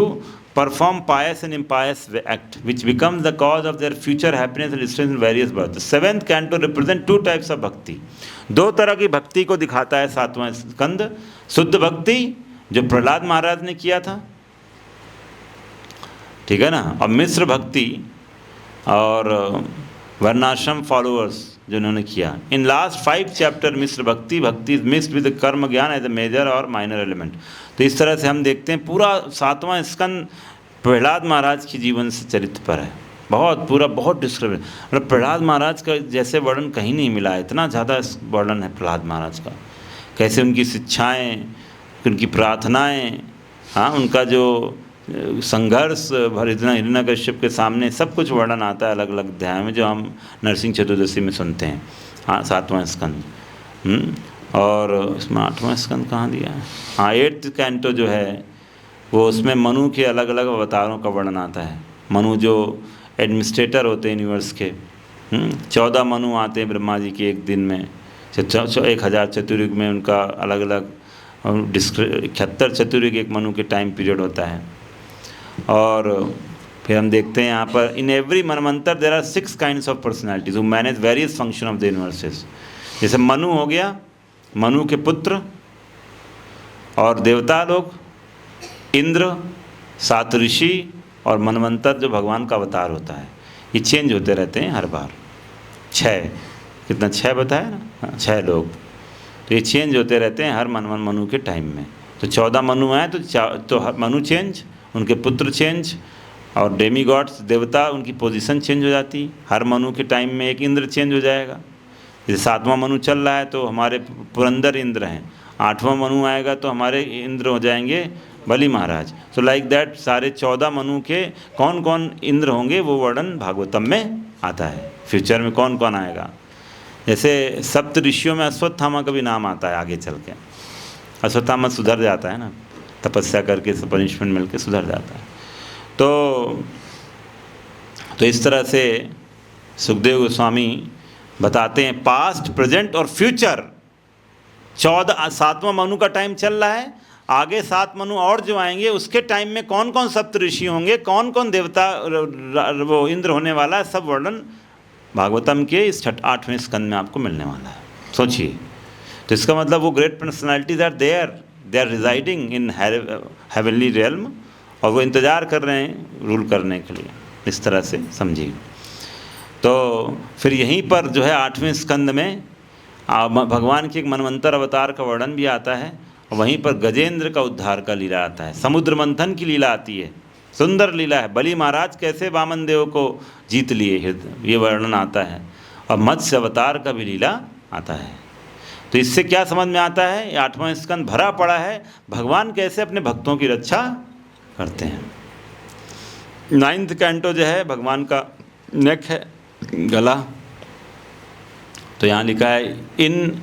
Speaker 1: perform pious and impious act, which becomes the cause of their future happiness and distress in various births. The 7th canto represent 2 types of bhakti. 2 तरह की भक्ति को दिखाता है 7वां स्कंद। शुद्ध भक्ति जो प्रहलाद महाराज ने किया था, ठीक है ना, और मिश्र भक्ति और वर्णाश्रम फॉलोअर्स जो उन्होंने किया। इन लास्ट 5 चैप्टर मिश्र भक्ति इज मिक्स्ड विद कर्म ज्ञान एज अ मेजर और माइनर एलिमेंट। तो इस तरह से हम देखते हैं पूरा 7वां स्कंद प्रहलाद महाराज की जीवन से चरित्र पर है। बहुत डिस्क्रिप्शन, मतलब प्रहलाद महाराज का जैसे वर्णन कहीं नहीं मिला है, इतना ज़्यादा वर्णन है प्रहलाद महाराज का। कैसे उनकी शिक्षाएँ, उनकी प्रार्थनाएँ, हाँ, उनका जो संघर्ष हिरण्यकश्यप के सामने, सब कुछ वर्णन आता है अलग अलग अध्याय में जो हम नरसिंह चतुर्दशी में सुनते हैं। हाँ, 7वां स्कंद। और इसमें 8वां स्कंद कहाँ दिया है? हाँ, 8th कैंटो जो है वो उसमें मनु के अलग अलग अवतारों का वर्णन आता है। मनु जो एडमिनिस्ट्रेटर होते हैं यूनिवर्स के। 14 मनु आते हैं ब्रह्मा जी के एक दिन में, 1000 चतुर्युग में उनका अलग अलग 71 चतुर्युग एक मनु के टाइम पीरियड होता है। और फिर हम देखते हैं यहाँ पर in every manvantara there are 6 kinds of personalities who manage various function of the universes. जैसे मनु हो गया, मनु के पुत्र और देवता लोग, इंद्र, 7 ऋषि और मनवंतर जो भगवान का अवतार होता है, ये चेंज होते रहते हैं हर बार। 6 कितना 6 बताया ना, हाँ 6 लोग, तो ये चेंज होते रहते हैं हर मनु के टाइम में। तो 14 मनु आए तो मनु चेंज, उनके पुत्र चेंज, और डेमी गॉड्स देवता उनकी पोजीशन चेंज हो जाती। हर मनु के टाइम में एक इंद्र चेंज हो जाएगा। जैसे 7वां मनु चल रहा है तो हमारे पुरंदर इंद्र हैं, 8वां मनु आएगा तो हमारे इंद्र हो जाएंगे बलि महाराज। सो लाइक दैट सारे 14 मनु के कौन कौन इंद्र होंगे वो वर्णन भागवतम में आता है। फ्यूचर में कौन कौन आएगा, जैसे सप्त ऋषियों में अश्वत्थामा का भी नाम आता है आगे चल के। अश्वत्थामा सुधर जाता है ना, तपस्या करके पनिशमेंट मिल के सुधर जाता है। तो इस तरह से सुखदेव गोस्वामी बताते हैं पास्ट, प्रेजेंट और फ्यूचर। 7वां मनु का टाइम चल रहा है, आगे 7 मनु और जो आएंगे उसके टाइम में कौन कौन सप्त ऋषि होंगे, कौन कौन देवता वो इंद्र होने वाला है, सब वर्णन भागवतम के इस 8वें स्कंद में आपको मिलने वाला है। सोचिए, तो इसका मतलब वो great personalities are there, they are residing in heavenly realm, और वो इंतज़ार कर रहे हैं रूल करने के लिए। इस तरह से समझिए। तो फिर यहीं पर जो है 8वें स्कंद में भगवान के एक मनवंतर अवतार का वर्णन भी आता है, और वहीं पर गजेंद्र का उद्धार का लीला आता है, समुद्र मंथन की लीला आती है, सुंदर लीला है। बलि महाराज कैसे वामन देव को जीत लिए, ये वर्णन आता है, और मत्स्य अवतार का भी लीला आता है। तो इससे क्या समझ में आता है, ये 8वां स्कंद भरा पड़ा है भगवान कैसे अपने भक्तों की रक्षा करते हैं। 9th कैंटो जो है भगवान का नेक है, गला। तो यहाँ लिखा है इन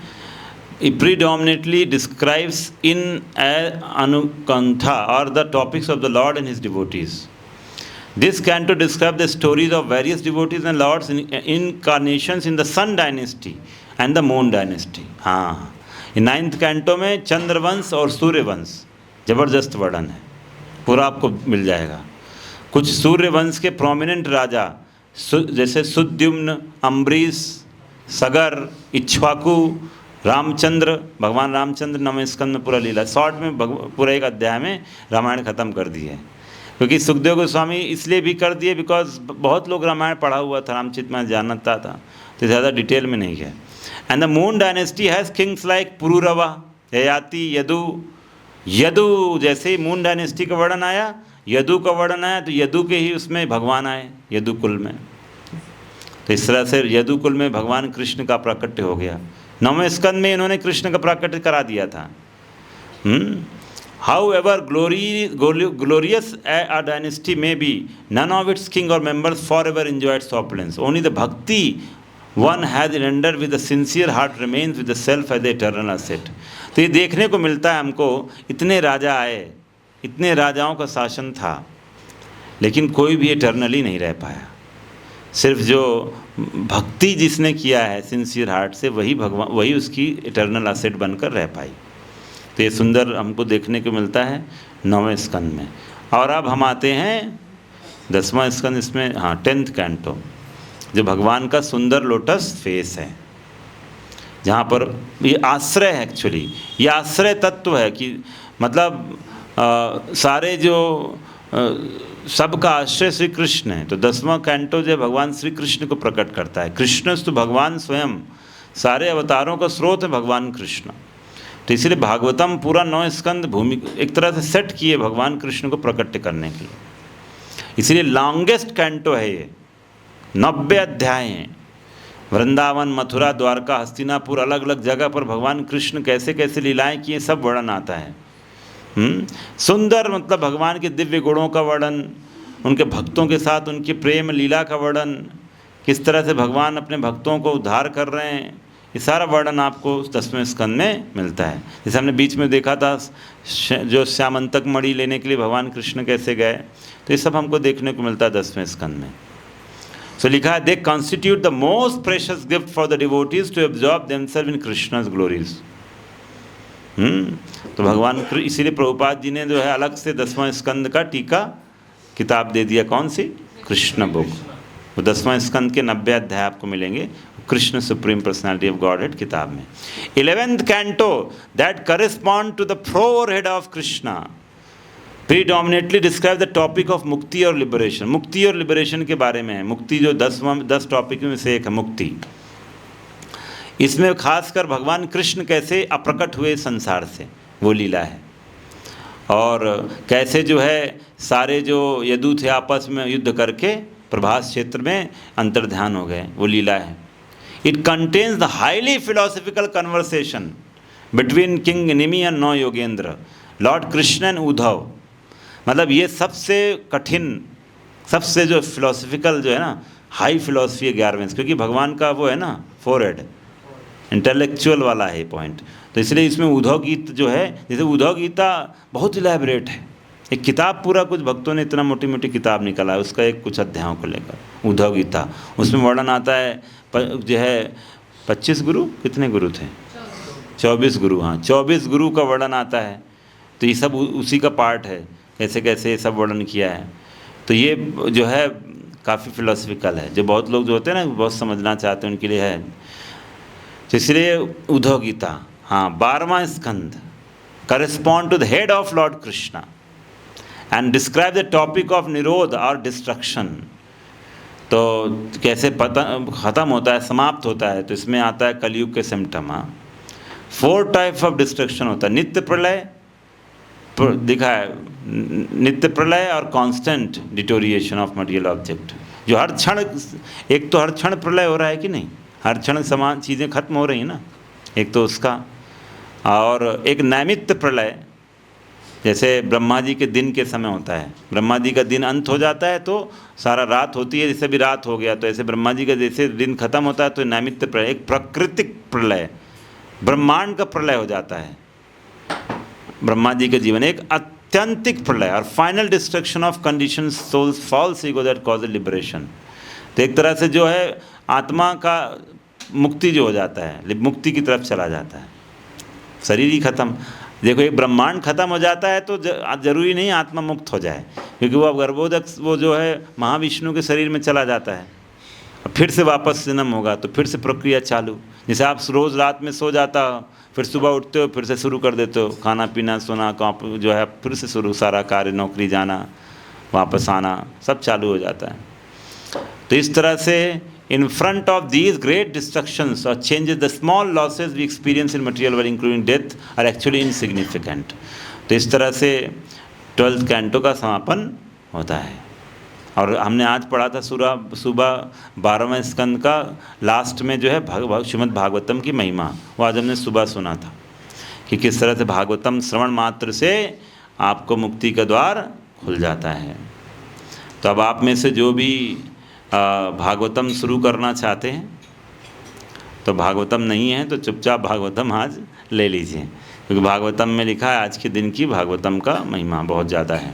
Speaker 1: predominantly describes in Anukantha or the topics of the Lord and his devotees. This canto describes the stories of various devotees and lords incarnations in the Sun dynasty and the Moon dynasty. हाँ, 9th canto में चंद्रवंश और सूर्यवंश जबरदस्त वर्णन है, पूरा आपको मिल जाएगा। कुछ सूर्यवंश के प्रोमिनेंट राजा जैसे सुद्युम्न, अम्बरीश, सगर, इक्ष्वाकु, रामचंद्र, भगवान रामचंद्र 9वें स्कंद में पूरा लीला, शॉर्ट में पूरा एक अध्याय में रामायण खत्म कर दी है। क्योंकि सुखदेव गोस्वामी इसलिए भी कर दिए बिकॉज बहुत लोग रामायण पढ़ा हुआ था, रामचरितमानस जानता था, तो ज़्यादा डिटेल में नहीं है। And the moon dynasty has Kings like Pururava, Yayati, Yadu. Yadu जैसे ही मून डायनेस्टी का वर्णन आया, यदु का वर्णन आया, तो यदु के ही उसमें भगवान आए, यदु कुल में। तो इस तरह से यदु कुल में भगवान कृष्ण का प्राकट्य हो गया। 9वें स्कंद में इन्होंने कृष्ण का प्राकट्य करा दिया था। However glorious a dynasty may be, none of its king or members forever enjoy its opulence. Only the bhakti one has rendered with a sincere heart remains with the self as the eternal asset. तो ये देखने को मिलता है हमको, इतने राजा आए, इतने राजाओं का शासन था, लेकिन कोई भी इटर्नली नहीं रह पाया। सिर्फ जो भक्ति जिसने किया है सिंसियर हार्ट से, वही भगवान, वही उसकी इटर्नल असेट बनकर रह पाई। तो ये सुंदर हमको देखने को मिलता है 9वें स्कंद में। और अब हम आते हैं 10वां स्कंद, इसमें हाँ 10th कैंटो, जो भगवान का सुंदर लोटस फेस है, जहाँ पर ये आश्रय है। एक्चुअली ये आश्रय तत्व है कि मतलब सारे जो सबका आश्रय श्री कृष्ण है। तो 10वां कैंटो जो भगवान श्री कृष्ण को प्रकट करता है। कृष्ण तो भगवान स्वयं, सारे अवतारों का स्रोत है भगवान कृष्ण। तो इसलिए भागवतम पूरा 9 स्कंद भूमि एक तरह से सेट किए भगवान कृष्ण को प्रकट करने के लिए। इसलिए लॉन्गेस्ट कैंटो है ये, 90 अध्याय हैं। वृंदावन, मथुरा, द्वारका, हस्तिनापुर, अलग अलग जगह पर भगवान कृष्ण कैसे कैसे लीलाएं किए, सब वर्णन आता है। सुंदर मतलब भगवान के दिव्य गुणों का वर्णन, उनके भक्तों के साथ उनकी प्रेम लीला का वर्णन, किस तरह से भगवान अपने भक्तों को उद्धार कर रहे हैं, ये सारा वर्णन आपको 10वें स्कंद में मिलता है। जैसे हमने बीच में देखा था जो श्यामंतक मणि लेने के लिए भगवान कृष्ण कैसे गए, तो ये सब हमको देखने को मिलता है 10वें स्कंद में। सो लिखा है, they constitute the most precious gift for the devotees to absorb themselves in Krishna's glories. तो भगवान इसीलिए प्रभुपाद जी ने जो है अलग से 10वां स्कंद का टीका किताब दे दिया। कौन सी? कृष्ण बुक। वो 10वां स्कंद के 90 अध्याय आपको मिलेंगे Krishna supreme personality of Godhead किताब में। 11th canto that correspond to the forehead of Krishna predominantly describe the topic of mukti और लिबरेशन। मुक्ति और लिबरेशन के बारे में है। मुक्ति जो 10 टॉपिक में से एक है मुक्ति। इसमें खासकर भगवान कृष्ण कैसे अप्रकट हुए संसार से, वो लीला है। और कैसे जो है सारे जो यदु थे आपस में युद्ध करके प्रभास क्षेत्र में अंतर्ध्यान हो गए, वो लीला है। It contains the highly philosophical conversation between king Nimi and now Yogendra, Lord Krishna and Uddhav. मतलब ये सबसे कठिन, सबसे जो फिलोसफिकल जो है ना, हाई फिलोसफी है 11वें, क्योंकि भगवान का वो है ना फोरहेड, इंटेलेक्चुअल वाला है पॉइंट। तो इसलिए इसमें उद्धव गीत जो है, जैसे उद्धव गीता बहुत इलेबरेट है, एक किताब पूरा, कुछ भक्तों ने इतना मोटी मोटी किताब निकाला है उसका, एक कुछ अध्यायों को लेकर उद्धव गीता। उसमें वर्णन आता है जो है 25 गुरु, कितने गुरु थे? 24 गुरु। हाँ, 24 गुरु का वर्णन आता है। तो ये सब उसी का पार्ट है, कैसे कैसे सब वर्णन किया है। तो ये जो है काफ़ी फिलोसफिकल है, जो बहुत लोग जो होते हैं ना बहुत समझना चाहते हैं उनके लिए है। तो इसलिए उद्धव गीता, हाँ, 12वां skandha correspond to the head of Lord Krishna and describe the topic of nirodha और डिस्ट्रक्शन। तो कैसे पता ख़त्म होता है, समाप्त होता है। तो इसमें आता है कलयुग के सिम्टम। हाँ, 4 टाइप ऑफ डिस्ट्रक्शन होता है। नित्य प्रलय दिखा है, नित्य प्रलय और constant deterioration of material object, जो हर क्षण, एक तो हर क्षण प्रलय हो रहा है कि नहीं, हर क्षण समान चीज़ें खत्म हो रही हैं ना, एक तो उसका। और एक नैमित्य प्रलय, जैसे ब्रह्मा जी के दिन के समय होता है, ब्रह्मा जी का दिन अंत हो जाता है तो सारा रात होती है, जैसे भी रात हो गया, तो ऐसे ब्रह्मा जी का जैसे दिन खत्म होता है तो नैमित्य प्रलय। एक प्राकृतिक प्रलय, ब्रह्मांड का प्रलय हो जाता है ब्रह्मा जी के जीवन। एक अत्यंतिक प्रलय और final destruction of condition souls false ego that cause liberation. तो एक तरह से जो है आत्मा का मुक्ति जो हो जाता है, मुक्ति की तरफ चला जाता है, शरीर ही खत्म। देखो, एक ब्रह्मांड खत्म हो जाता है तो जरूरी नहीं आत्मा मुक्त हो जाए, क्योंकि वो अब गर्भोदक वो जो है महाविष्णु के शरीर में चला जाता है, फिर से वापस जन्म होगा, तो फिर से प्रक्रिया चालू। जैसे आप रोज़ रात में सो जाता हो, फिर सुबह उठते हो, फिर से शुरू कर देते हो, खाना पीना सोना जो है फिर से शुरू, सारा कार्य, नौकरी जाना, वापस आना, सब चालू हो जाता है। तो इस तरह से in front of these great destructions or changes, the small losses we experience in material world including death are actually insignificant। तो इस तरह से 12th कैंटो का समापन होता है। और हमने आज पढ़ा था सुबह 12वें स्कंद का लास्ट में जो है श्रीमद् भागवतम की महिमा, वो आज हमने सुबह सुना था कि किस तरह से भागवतम श्रवण मात्र से आपको मुक्ति का द्वार खुल जाता है। तो अब आप में से जो भी भागवतम शुरू करना चाहते हैं, तो भागवतम नहीं है तो चुपचाप भागवतम आज ले लीजिए, क्योंकि भागवतम में लिखा है आज के दिन की भागवतम का महिमा बहुत ज़्यादा है।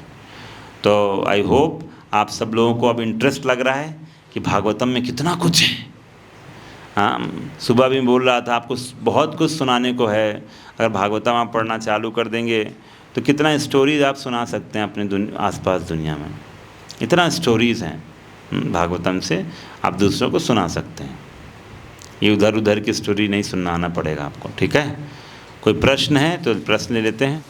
Speaker 1: तो आई होप आप सब लोगों को अब इंटरेस्ट लग रहा है कि भागवतम में कितना कुछ है। हाँ, सुबह भी बोल रहा था आपको बहुत कुछ सुनाने को है। अगर भागवतम आप पढ़ना चालू कर देंगे तो कितना स्टोरीज़ आप सुना सकते हैं अपने आसपास दुनिया में, इतना स्टोरीज़ हैं भागवतम से आप दूसरों को सुना सकते हैं। ये उधर उधर की स्टोरी नहीं सुनाना पड़ेगा आपको, ठीक है। कोई प्रश्न है तो प्रश्न ले लेते हैं।